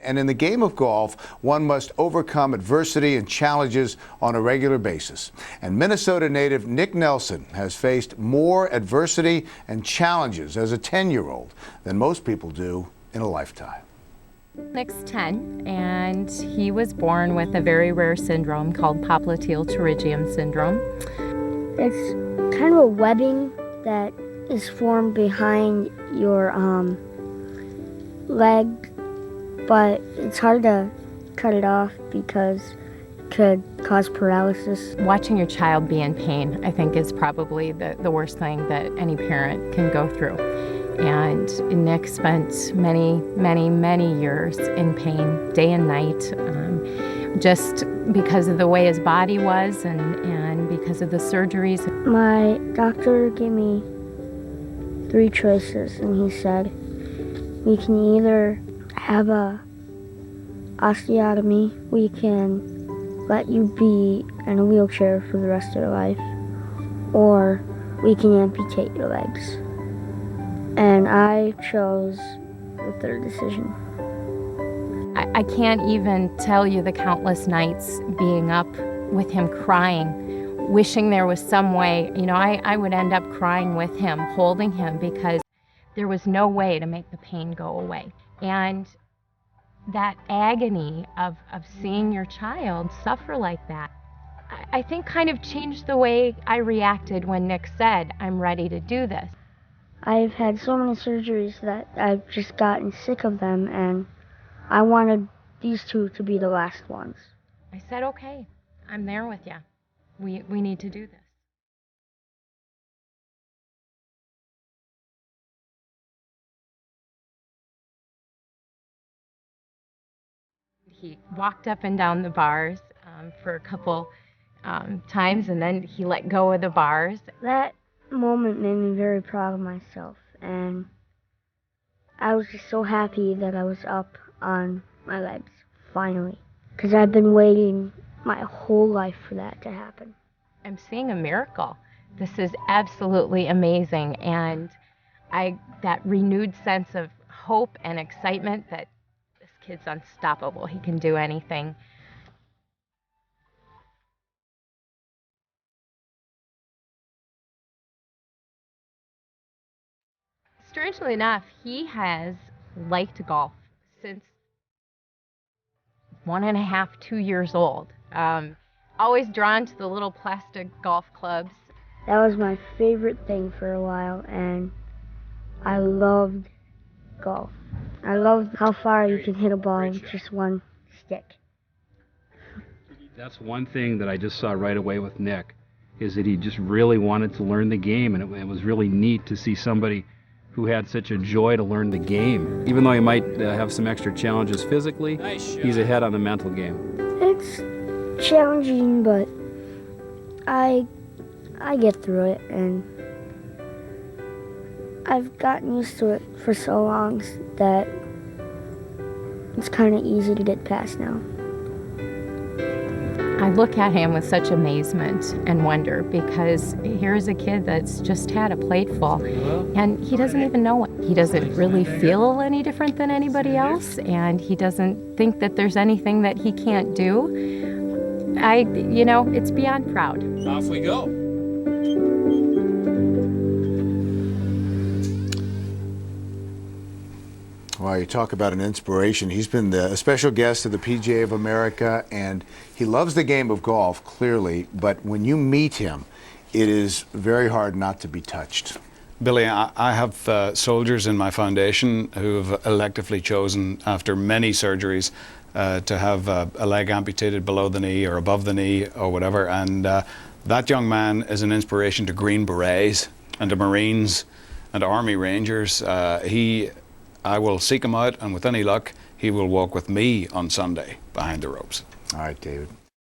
And in the game of golf, one must overcome adversity and challenges on a regular basis. And Minnesota native Nick Nelson has faced more adversity and challenges as a 10-year-old than most people do in a lifetime. Nick's 10, and he was born with a very rare syndrome called popliteal pterygium syndrome. It's kind of a webbing that is formed behind your leg, but it's hard to cut it off because it could cause paralysis. Watching your child be in pain, I think, is probably the worst thing that any parent can go through. And Nick spent many, many, many years in pain, day and night, just because of the way his body was and because of the surgeries. My doctor gave me 3 choices, and he said, we can either have a osteotomy, we can let you be in a wheelchair for the rest of your life, or we can amputate your legs. And I chose the third decision. I can't even tell you the countless nights being up with him crying, wishing there was some way, I would end up crying with him, holding him, because there was no way to make the pain go away. And that agony of seeing your child suffer like that, I think kind of changed the way I reacted when Nick said, I'm ready to do this. I've had so many surgeries that I've just gotten sick of them, and I wanted these 2 to be the last ones. I said, okay, I'm there with you. We need to do this. He walked up and down the bars for a couple times, and then he let go of the bars. That moment made me very proud of myself, and I was just so happy that I was up on my legs, finally, because I've been waiting my whole life for that to happen. I'm seeing a miracle. This is absolutely amazing, and that renewed sense of hope and excitement that this kid's unstoppable. He can do anything. Strangely enough, he has liked golf since 1.5, 2 years old. Always drawn to the little plastic golf clubs. That was my favorite thing for a while, and I loved golf. I loved how far you can hit a ball with just one stick. That's one thing that I just saw right away with Nick, is that he just really wanted to learn the game, and it was really neat to see somebody who had such a joy to learn the game. Even though he might have some extra challenges physically, he's ahead on the mental game. It's challenging, but I get through it, and I've gotten used to it for so long that it's kind of easy to get past now. I look at him with such amazement and wonder, because here's a kid that's just had a plate full, and he doesn't even know it. He doesn't really feel any different than anybody else, and he doesn't think that there's anything that he can't do. It's beyond proud. Off we go. Well, you talk about an inspiration. He's been a special guest of the PGA of America, and he loves the game of golf, clearly, but when you meet him, it is very hard not to be touched. Billy, I have soldiers in my foundation who have electively chosen, after many surgeries, to have a leg amputated below the knee or above the knee or whatever, and that young man is an inspiration to Green Berets and to Marines and to Army Rangers. I will seek him out, and with any luck, he will walk with me on Sunday behind the ropes. All right, David.